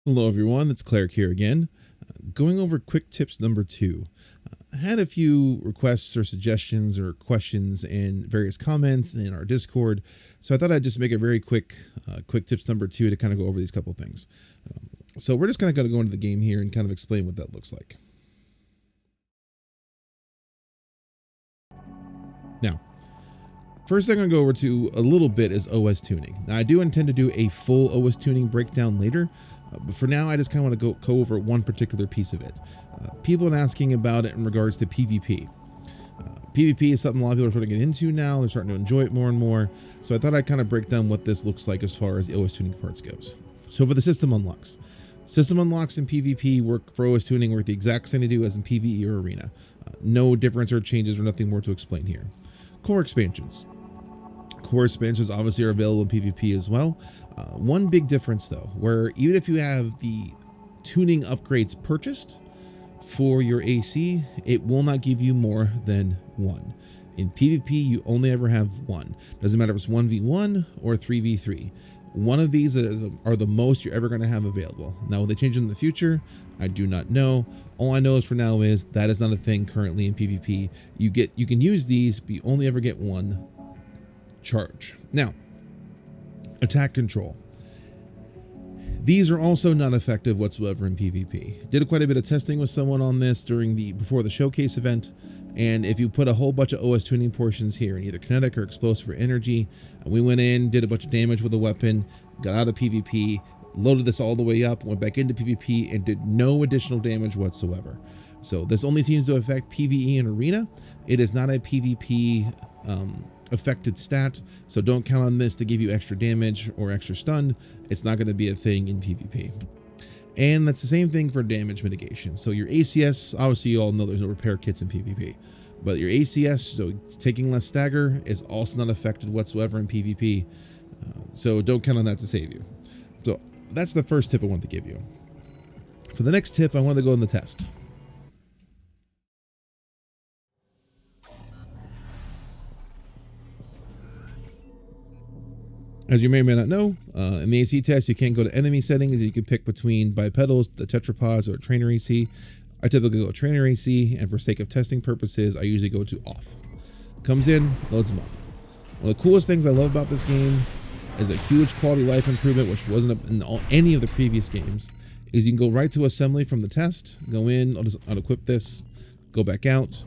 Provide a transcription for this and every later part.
Hello everyone, it's Cleric here again. Going over quick tips number 2. I had a few requests or suggestions or questions in various comments in our Discord, so I thought I'd just make a very quick tips number 2 to kind of go over these couple things. So we're just kind of going to go into the game here and kind of explain what that looks like. Now, first thing I'm going to go over to a little bit is OS tuning. Now I do intend to do a full OS tuning breakdown later, but for now I just kind of want to go over one particular piece of it. People have been asking about it in regards to PvP. PvP is something a lot of people are starting to get into now. They're starting to enjoy it more and more. So I thought I'd kind of break down what this looks like as far as the OS tuning parts goes. So for the system unlocks. System unlocks in PvP work for OS tuning work the exact same they do as in PvE or Arena. No difference or changes or nothing more to explain here. Core expansions. Core expansions obviously are available in PvP as well. One big difference though, where even if you have the tuning upgrades purchased for your AC, it will not give you more than one. In PvP, you only ever have one. Doesn't matter if it's 1v1 or 3v3. One of these are the most you're ever going to have available. Now, will they change in the future? I do not know. All I know is for now is that is not a thing currently in PvP. You can use these, but you only ever get one charge. Now, attack control. These are also not effective whatsoever in PvP. Did quite a bit of testing with someone on this before the showcase event, and if you put a whole bunch of OS tuning portions here in either kinetic or explosive or energy, and we went in, did a bunch of damage with a weapon, got out of PvP, loaded this all the way up, went back into PvP, and did no additional damage whatsoever. So this only seems to affect PvE and Arena. It is not a PvP affected stat, so don't count on this to give you extra damage or extra stun. It's not going to be a thing in PvP. And that's the same thing for damage mitigation. So your ACS, obviously you all know there's no repair kits in PvP, but your ACS, so taking less stagger, is also not affected whatsoever in PvP. So don't count on that to save you. So that's the first tip I want to give you. For the next tip, I want to go in the test. As you may or may not know, in the AC test, you can't go to enemy settings. You can pick between bipedals, the tetrapods, or trainer AC. I typically go trainer AC, and for sake of testing purposes, I usually go to off. Comes in, loads them up. One of the coolest things I love about this game is a huge quality of life improvement, which wasn't in any of the previous games, is you can go right to assembly from the test, go in, I'll just unequip this, go back out,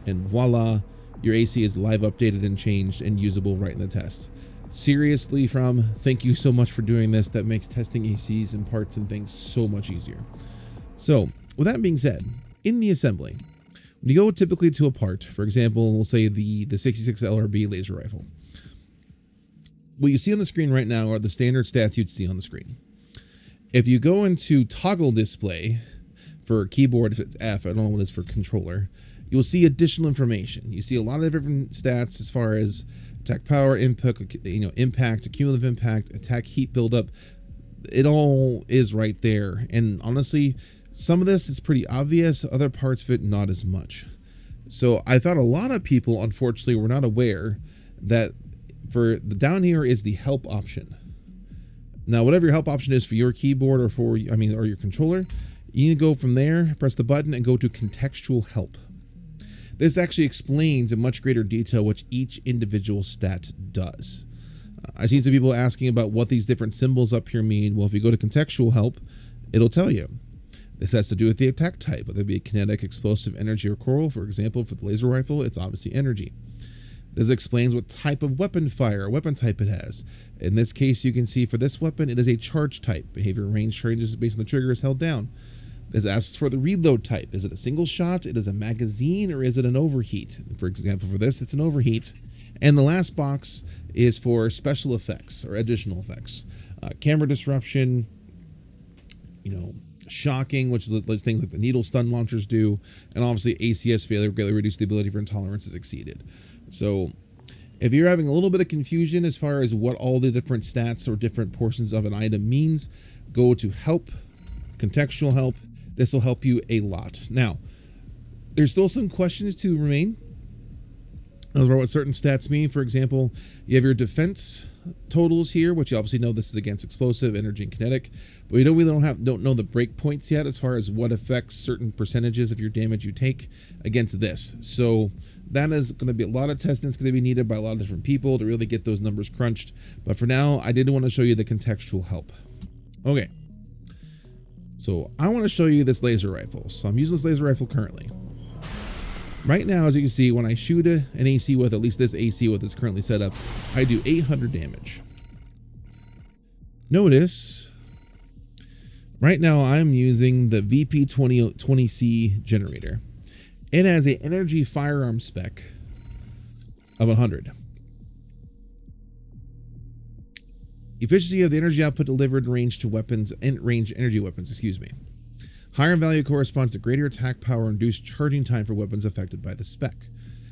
and voila, your AC is live updated and changed and usable right in the test. Seriously, thank you so much for doing this. That makes testing ACs and parts and things so much easier. So with that being said, in the assembly, when you go typically to a part, for example, we'll say the 66 LRB laser rifle, what you see on the screen right now are the standard stats you'd see on the screen. If you go into toggle display for keyboard, if it's F, I don't know what it is for controller, you'll see additional information. You see a lot of different stats as far as attack power, impact, cumulative impact, attack heat buildup. It all is right there. And honestly, some of this is pretty obvious. Other parts of it, not as much. So I thought a lot of people, unfortunately, were not aware that for the down here is the help option. Now, whatever your help option is for your keyboard or your controller, you need to go from there, press the button, and go to contextual help. This actually explains in much greater detail what each individual stat does. I've seen some people asking about what these different symbols up here mean. Well, if you go to contextual help, it'll tell you. This has to do with the attack type, whether it be kinetic, explosive, energy, or coral. For example, for the laser rifle, it's obviously energy. This explains what type of weapon fire or weapon type it has. In this case, you can see for this weapon, it is a charge type. Behavior range changes based on the trigger is held down. This asks for the reload type. Is it a single shot? It is a magazine, or is it an overheat? For example, for this, it's an overheat. And the last box is for special effects or additional effects. Camera disruption, shocking, which is things like the needle stun launchers do, and obviously ACS failure greatly reduce the ability for intolerances exceeded. So if you're having a little bit of confusion as far as what all the different stats or different portions of an item means, go to help, contextual help. This will help you a lot. Now, there's still some questions to remain about what certain stats mean. For example, you have your defense totals here, which you obviously know this is against explosive, energy, and kinetic, but we don't know the break points yet as far as what affects certain percentages of your damage you take against this. So that is going to be a lot of testing that's going to be needed by a lot of different people to really get those numbers crunched. But for now, I did want to show you the contextual help. Okay, so I want to show you this laser rifle. So I'm using this laser rifle currently. Right now, as you can see, when I shoot an AC with, at least this AC with is currently set up, I do 800 damage. Notice, right now I'm using the VP20C generator. It has an energy firearm spec of 100. Efficiency of the energy output delivered range to weapons and range energy weapons, excuse me. Higher value corresponds to greater attack power and reduced charging time for weapons affected by the spec.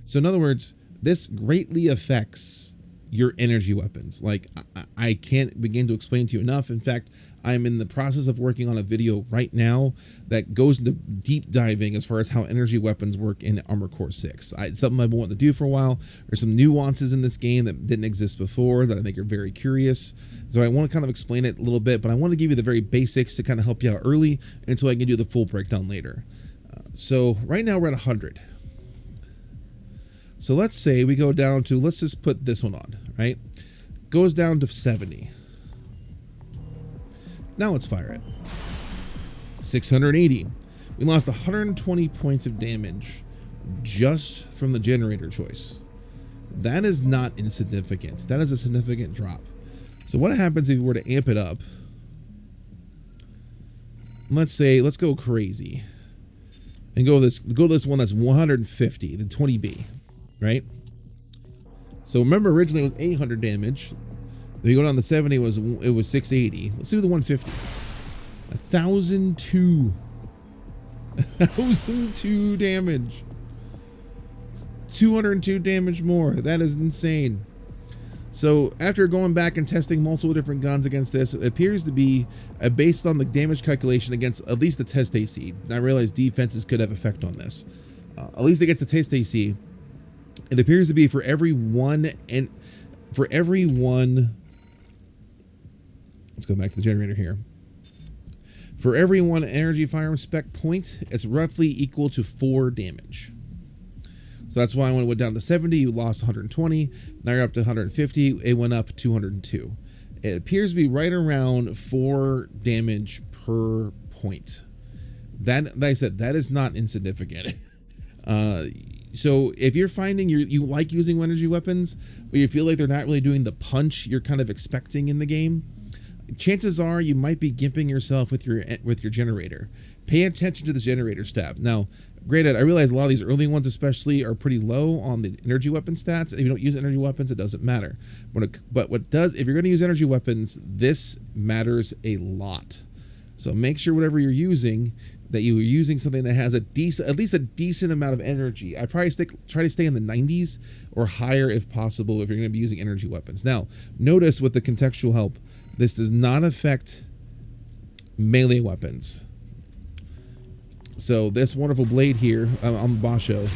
So in other words, this greatly affects your energy weapons. Like, I can't begin to explain to you enough. In fact, I'm in the process of working on a video right now that goes into deep diving as far as how energy weapons work in Armored Core 6. It's something I've been wanting to do for a while. There's some nuances in this game that didn't exist before that I think are very curious. So I want to kind of explain it a little bit, but I want to give you the very basics to kind of help you out early until I can do the full breakdown later. So right now we're at 100. So let's say we go down to, let's just put this one on, right? Goes down to 70. Now let's fire it. 680. We lost 120 points of damage just from the generator choice. That is not insignificant. That is a significant drop. So what happens if we were to amp it up? Let's say, let's go crazy and go this one that's 150, the 20B, right? So remember, originally it was 800 damage. Then you go down to 70, it was 680. Let's do the 150. 1,002. 1,002 damage. 202 damage more. That is insane. So after going back and testing multiple different guns against this, it appears to be based on the damage calculation against at least the test AC. And I realize defenses could have effect on this. At least against the test AC, it appears to be for every one, let's go back to the generator here. For every one energy firearm spec point, it's roughly equal to 4 damage. So that's why when it went down to 70, you lost 120. Now you're up to 150. It went up 202. It appears to be right around 4 damage per point. That, like I said, that is not insignificant. So if you're finding you like using energy weapons, but you feel like they're not really doing the punch you're kind of expecting in the game, chances are you might be gimping yourself with your generator. Pay attention to the generator stat. Now, granted, I realize a lot of these early ones especially are pretty low on the energy weapon stats. If you don't use energy weapons, it doesn't matter. But what does, if you're going to use energy weapons, this matters a lot. So make sure whatever you're using, that you are using something that has at least a decent amount of energy. I probably try to stay in the 90s or higher if possible if you're going to be using energy weapons. Now, notice with the contextual help, this does not affect melee weapons. So this wonderful blade here on the Basho,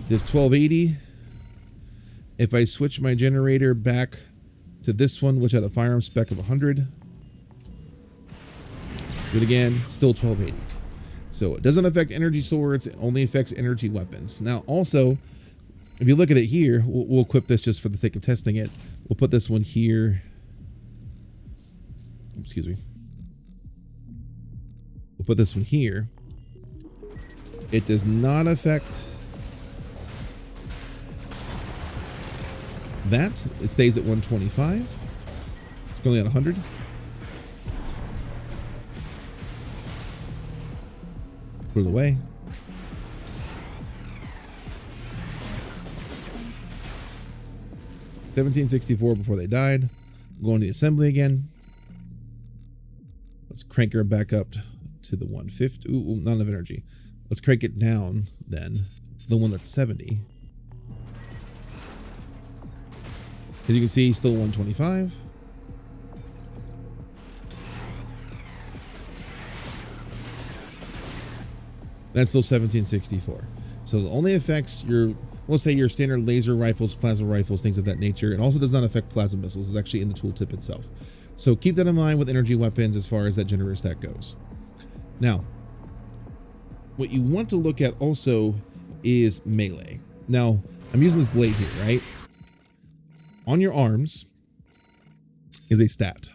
this 1280. If I switch my generator back to this one, which had a firearm spec of 100, do it again, still 1280. So it doesn't affect energy swords, it only affects energy weapons. Now also, if you look at it here, we'll equip this just for the sake of testing it. We'll put this one here. Excuse me. We'll put this one here. It does not affect that. It stays at 125. It's only at 100. Put it away. $1764 before they died. Going to the assembly again. Let's crank her back up to the 150. Ooh, not enough energy. Let's crank it down then. The one that's 70. As you can see, still 125. That's still 1764. So it only affects your we'll say your standard laser rifles, plasma rifles, things of that nature. It also does not affect plasma missiles. It's actually in the tooltip itself. So keep that in mind with energy weapons as far as that generator stat goes. Now, what you want to look at also is melee. Now, I'm using this blade here, right? On your arms is a stat.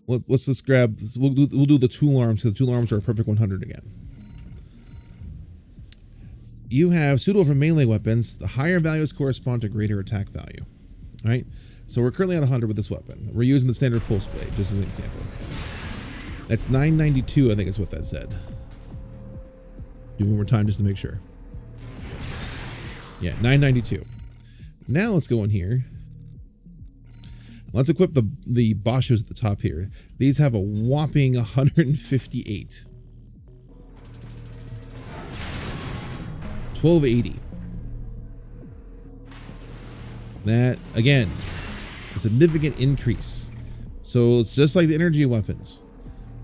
Let's just grab, we'll do the tool arms, because the tool arms are a perfect 100 again. You have suitable for melee weapons. The higher values correspond to greater attack value. All right? So we're currently at 100 with this weapon. We're using the standard pulse blade, just as an example. That's 992, I think is what that said. Do one more time just to make sure. Yeah, 992. Now let's go in here. Let's equip the Boschos at the top here. These have a whopping 158. 1280. That, again, a significant increase. So it's just like the energy weapons.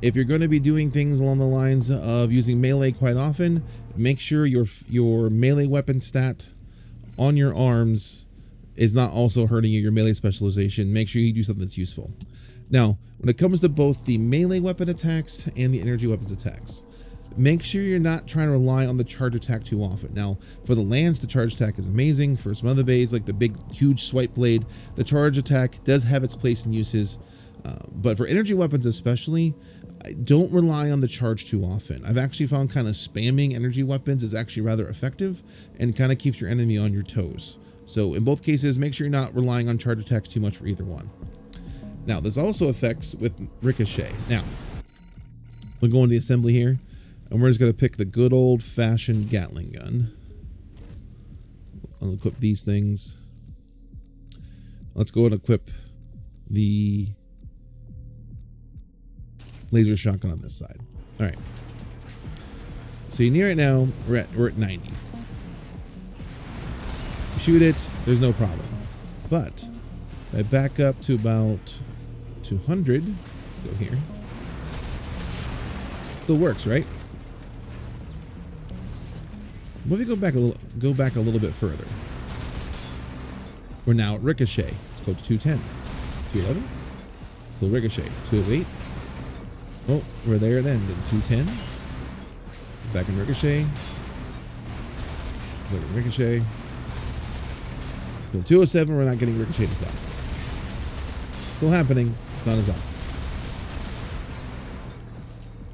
If you're going to be doing things along the lines of using melee quite often, make sure your melee weapon stat on your arms is not also hurting you, your melee specialization. Make sure you do something that's useful. Now, when it comes to both the melee weapon attacks and the energy weapons attacks, make sure you're not trying to rely on the charge attack too often. Now, for the Lance, the charge attack is amazing. For some other blades, like the big, huge swipe blade, the charge attack does have its place and uses. But for energy weapons especially, don't rely on the charge too often. I've actually found kind of spamming energy weapons is actually rather effective and kind of keeps your enemy on your toes. So in both cases, make sure you're not relying on charge attacks too much for either one. Now, this also affects with Ricochet. Now, we'll go into the assembly here, and we're just going to pick the good old-fashioned Gatling gun. I'll equip these things. Let's go and equip the laser shotgun on this side. All right. So you near it now, we're at 90. You shoot it, there's no problem. But if I back up to about 200, let's go here. Still works, right? What if we go back a little bit further? We're now at Ricochet. Let's go to 210. 211. Still Ricochet. 208. Oh, we're there then. 210. Back in Ricochet. Go to Ricochet. Go 207. We're not getting Ricochet as off. Still happening. It's not as off.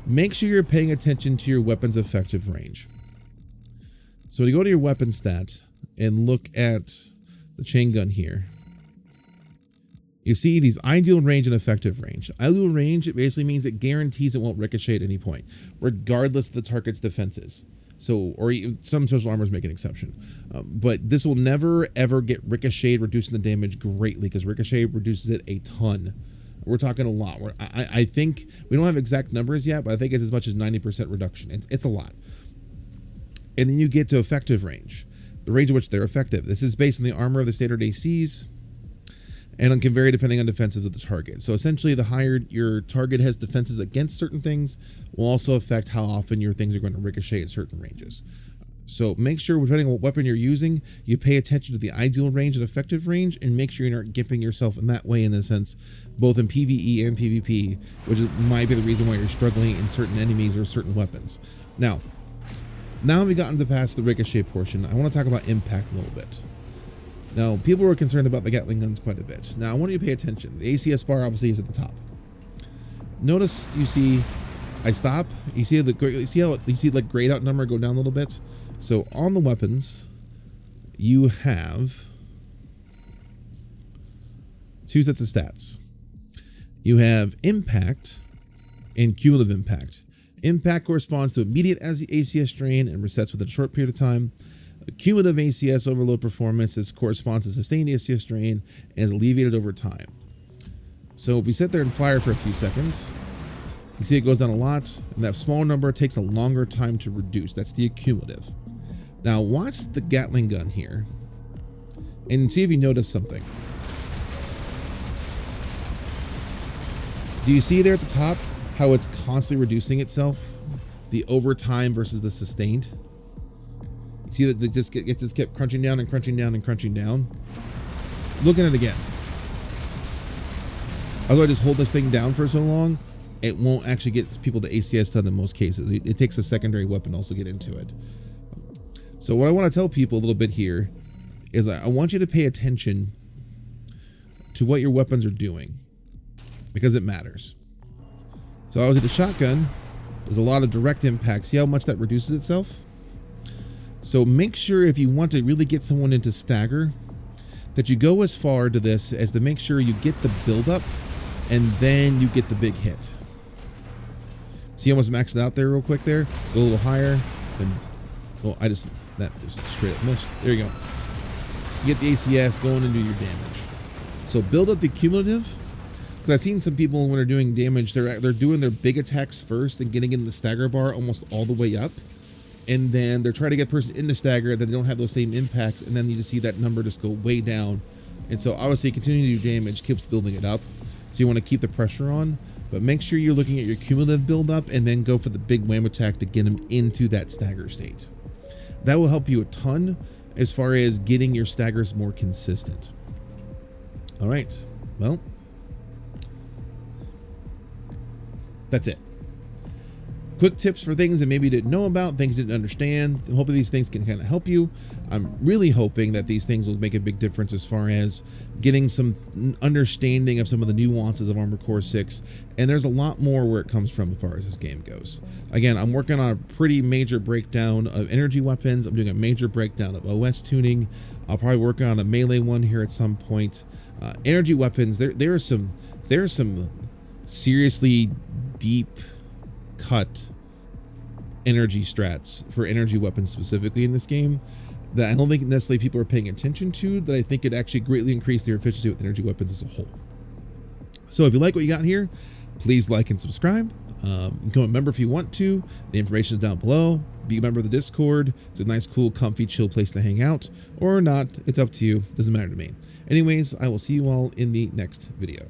Make sure you're paying attention to your weapon's effective range. So when you go to your weapon stat and look at the chain gun here, you see these ideal range and effective range. Ideal range, it basically means it guarantees it won't ricochet at any point, regardless of the target's defenses. So, or some special armors make an exception. But this will never, ever get ricocheted, reducing the damage greatly, because ricochet reduces it a ton. We're talking a lot. I think, we don't have exact numbers yet, but I think it's as much as 90% reduction. It's a lot. And then you get to effective range, the range at which they're effective. This is based on the armor of the standard ACs, and it can vary depending on defenses of the target. So essentially, the higher your target has defenses against certain things will also affect how often your things are going to ricochet at certain ranges. So make sure, depending on what weapon you're using, you pay attention to the ideal range and effective range, and make sure you're not gimping yourself in that way, in a sense, both in PvE and PvP, which might be the reason why you're struggling in certain enemies or certain weapons. Now we've gotten to past the ricochet portion, I want to talk about impact a little bit. Now, people were concerned about the Gatling guns quite a bit. Now, I want you to pay attention. The ACS bar obviously is at the top. Notice, you see, I stop. You see like grayed out number go down a little bit. So on the weapons, you have two sets of stats. You have impact and cumulative impact. Impact corresponds to immediate as the ACS drain and resets within a short period of time. Cumulative ACS overload performance corresponds to sustained ACS drain and is alleviated over time. So if we sit there and fire for a few seconds, you see it goes down a lot, and that small number takes a longer time to reduce. That's the cumulative. Now watch the Gatling gun here and see if you notice something. Do you see there at the top how it's constantly reducing itself? The overtime versus the sustained. See that it just kept crunching down and crunching down and crunching down. Look at it again. Although I just hold this thing down for so long, it won't actually get people to ACS stun in most cases. It takes a secondary weapon to also get into it. So what I want to tell people a little bit here is I want you to pay attention to what your weapons are doing, because it matters. So I was at the shotgun. There's a lot of direct impact. See how much that reduces itself? So make sure if you want to really get someone into stagger, that you go as far to this as to make sure you get the buildup and then you get the big hit. See how much maxed out there real quick there? Go a little higher. Then, oh, that just straight up missed. There you go. You get the ACS going and do your damage. So build up the cumulative. Because I've seen some people when they're doing damage, they're doing their big attacks first and getting in the stagger bar almost all the way up. And then they're trying to get the person in the stagger, then they don't have those same impacts, and then you just see that number just go way down. And so obviously continuing to do damage keeps building it up. So you want to keep the pressure on, but make sure you're looking at your cumulative build up and then go for the big wham attack to get them into that stagger state. That will help you a ton as far as getting your staggers more consistent. All right, well, that's it. Quick tips for things that maybe you didn't know about, things you didn't understand. And hopefully these things can kind of help you. I'm really hoping that these things will make a big difference as far as getting some understanding of some of the nuances of Armored Core 6. And there's a lot more where it comes from as far as this game goes. Again, I'm working on a pretty major breakdown of energy weapons. I'm doing a major breakdown of OS tuning. I'll probably work on a melee one here at some point. Energy weapons, there are some seriously deep cut energy strats for energy weapons specifically in this game that I don't think necessarily people are paying attention to, that I think could actually greatly increase their efficiency with energy weapons as a whole. So if you like what you got here, please like and subscribe. Become a member if you want to. The information is down below. Be a member of the Discord. It's a nice, cool, comfy, chill place to hang out, or not. It's up to you. Doesn't matter to me. Anyways, I will see you all in the next video.